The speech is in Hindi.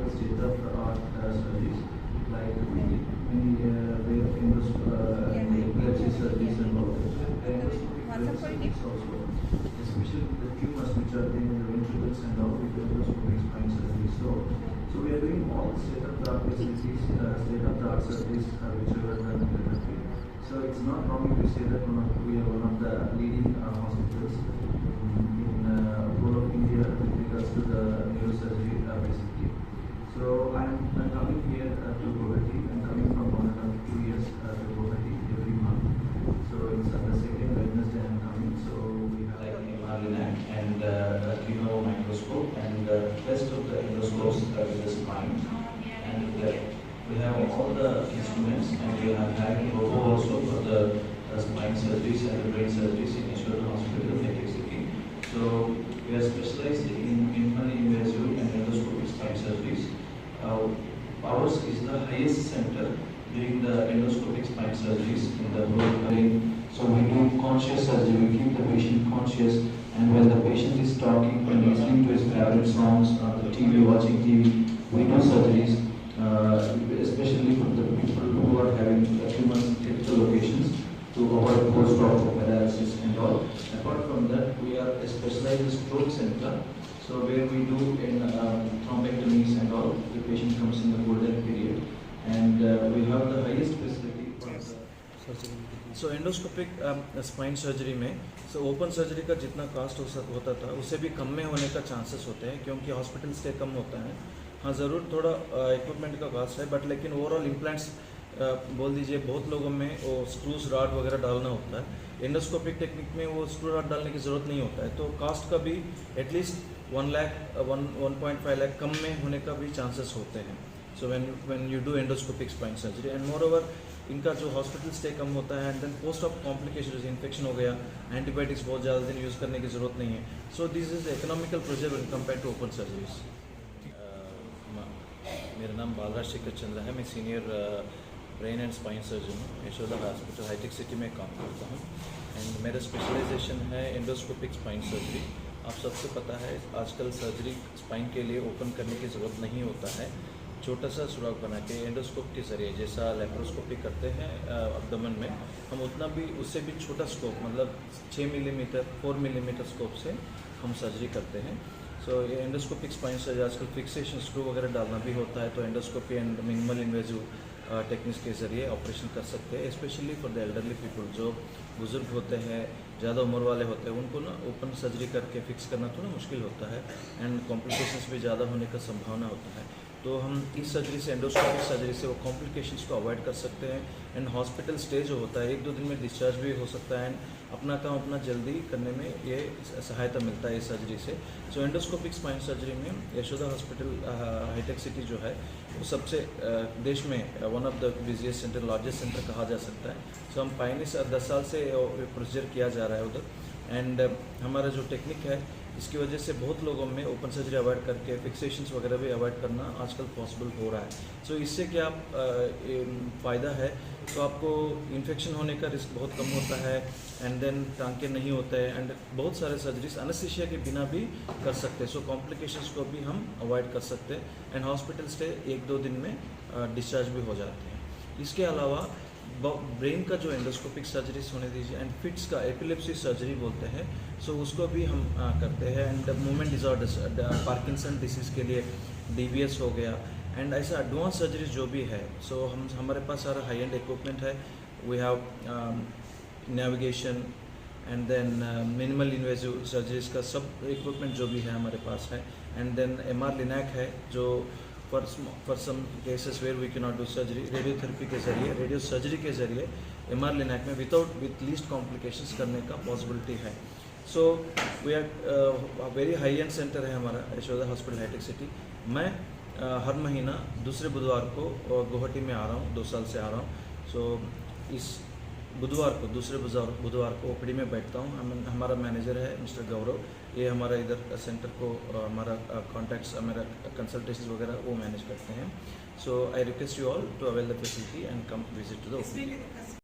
the state-of-the-art surgeries like where epilepsy surgeries and all that. Surgeries also, especially the tumors which are in the ventricles and all, with endoscopic spine surgery. So we are doing all state-of-the-art facilities, state-of-the-art surgeries which are done in the country. So it's not wrong if we say that we are one of the leading hospitals in whole of India with regards to the neurosurgery facility. So I'm coming here to Guwahati. I'm coming from 1.5 years to Guwahati every month. So it's the second Wednesday I'm coming. So we have like MR Linac and Kino microscope and rest of the endoscopes with the spine. And we have all the instruments, and we have having robo also for the spine surgeries and the brain surgeries in Yashoda Hospital, High-Tech City. So we are specialized in minimally invasive and endoscopic spine surgeries. Ours is the highest center doing the endoscopic spine surgeries in the whole. So we do conscious surgery, we keep the patient conscious, and when the patient is talking and listening to his favorite songs on the TV, watching TV, we do surgeries, especially for the people who are having tumors in critical locations to avoid post-op paralysis and all. Apart from that, we are a specialized stroke center. So where we do in thrombectomies and all, the patient comes in the golden period, and we have the highest facility for the surgery. So endoscopic spine surgery में ओपन सर्जरी का जितना कास्ट होता था उससे भी कम में होने का चांसेस होते हैं, क्योंकि हॉस्पिटल स्टे कम होता है. हाँ, ज़रूर थोड़ा इक्विपमेंट का कास्ट है, बट लेकिन ओवरऑल इम्प्लांट्स बोल दीजिए बहुत लोगों में वो स्क्रूज रॉड वगैरह डालना होता है. एंडोस्कोपिक टेक्निक में वो स्क्रू रॉड डालने की ज़रूरत नहीं होता है, तो कास्ट का भी एटलीस्ट 1 लाख 1.5 लाख कम में होने का भी चांसेस होते हैं. So when you do endoscopic spine surgery, and more over इनका जो हॉस्पिटल स्टे कम होता है, and then post of complication, जैसे इन्फेक्शन हो गया, एंटीबायोटिक्स बहुत ज़्यादा दिन यूज़ करने की ज़रूरत नहीं है. So this is economical pressure when compare to open surgeries. मेरा नाम बालराज शेखर चंद्र है. मैं senior brain and spine surgeon हूँ. यशोदा हॉस्पिटल हाईटेक सिटी में काम करता हूँ, एंड मेरा स्पेशलाइजेशन है एंडोस्कोपिक स्पाइन सर्जरी. आप सबसे पता है आजकल सर्जरी स्पाइन के लिए ओपन करने की ज़रूरत नहीं होता है. छोटा सा सुराख बना के एंडोस्कोप के ज़रिए, जैसा लेप्रोस्कोपी करते हैं अब्डोमेन में, हम उतना भी उससे भी छोटा स्कोप, मतलब 6 मिलीमीटर 4 मिलीमीटर स्कोप से हम सर्जरी करते हैं. सो ये एंडोस्कोपिक स्पाइन सर्जरी आजकल फिक्सेशन स्क्रू वगैरह डालना भी होता है, तो endoscopy and minimal invasive techniques के ज़रिए ऑपरेशन कर सकते हैं. Specially for the elderly people, जो बुज़ुर्ग होते हैं, ज़्यादा उम्र वाले होते हैं, उनको ना ओपन सर्जरी करके फिक्स करना थोड़ा मुश्किल होता है, एंड कॉम्प्लिकेशंस भी ज़्यादा होने का संभावना होता है. तो हम इस सर्जरी से, एंडोस्कोपिक सर्जरी से वो कॉम्प्लिकेशंस को अवॉइड कर सकते हैं, एंड हॉस्पिटल स्टे जो होता है 1-2 दिन में डिस्चार्ज भी हो सकता है, एंड अपना काम अपना जल्दी करने में ये सहायता मिलता है इस सर्जरी से. सो एंडोस्कोपिक स्पाइन सर्जरी में यशोदा हॉस्पिटल हाईटेक सिटी जो है वो सबसे देश में one of the busiest centre, largest centre कहा जा सकता है. सो हम पायनी से 10 साल से प्रोसीजर किया जा रहा है उधर, एंड हमारा जो टेक्निक है इसकी वजह से बहुत लोगों में ओपन सर्जरी अवॉइड करके फिक्सेशंस वगैरह भी अवॉइड करना आजकल पॉसिबल हो रहा है. सो इससे क्या फ़ायदा है, तो आपको इन्फेक्शन होने का रिस्क बहुत कम होता है, एंड देन टांके नहीं होते हैं, एंड बहुत सारे सर्जरीज एनेस्थीसिया के बिना भी कर सकते हैं. सो कॉम्प्लिकेशंस को भी हम अवॉइड कर सकते हैं, एंड हॉस्पिटल स्टे 1-2 दिन में डिस्चार्ज भी हो जाते हैं. इसके अलावा ब्रेन का जो एंडोस्कोपिक सर्जरीज होने दीजिए, एंड फिट्स का एपिलेप्सी सर्जरी बोलते हैं, सो उसको भी हम करते हैं. And movement disorders, Parkinson disease के लिए DBS हो गया, एंड ऐसा एडवांस सर्जरीज जो भी है, सो हमारे पास सारा हाई एंड इक्विपमेंट है. We have navigation, and then minimal invasive surgeries का सब इक्विपमेंट जो भी है हमारे पास है, एंड देन MR लिनैक है जो for some cases where we can not do surgery, radiotherapy के ज़रिए, रेडियो सर्जरी के ज़रिए MR लिनैक में विथ लीस्ट कॉम्प्लिकेशंस करने का पॉसिबिलिटी है. So we are very high end centre है हमारा यशोदा हॉस्पिटल हाईटेक सिटी. मैं हर महीना दूसरे बुधवार को गुवाहाटी में आ रहा हूँ, 2 साल से आ रहा हूँ. सो इस बुधवार को, दूसरे बुधवार को OPD में बैठता हूँ. हमारा मैनेजर है मिस्टर गौरव, ये हमारा इधर सेंटर को हमारा कॉन्टैक्ट्स, हमारा कंसल्टेशन वगैरह वो मैनेज करते हैं. So I request you all to avail the facility and come visit to the OPD.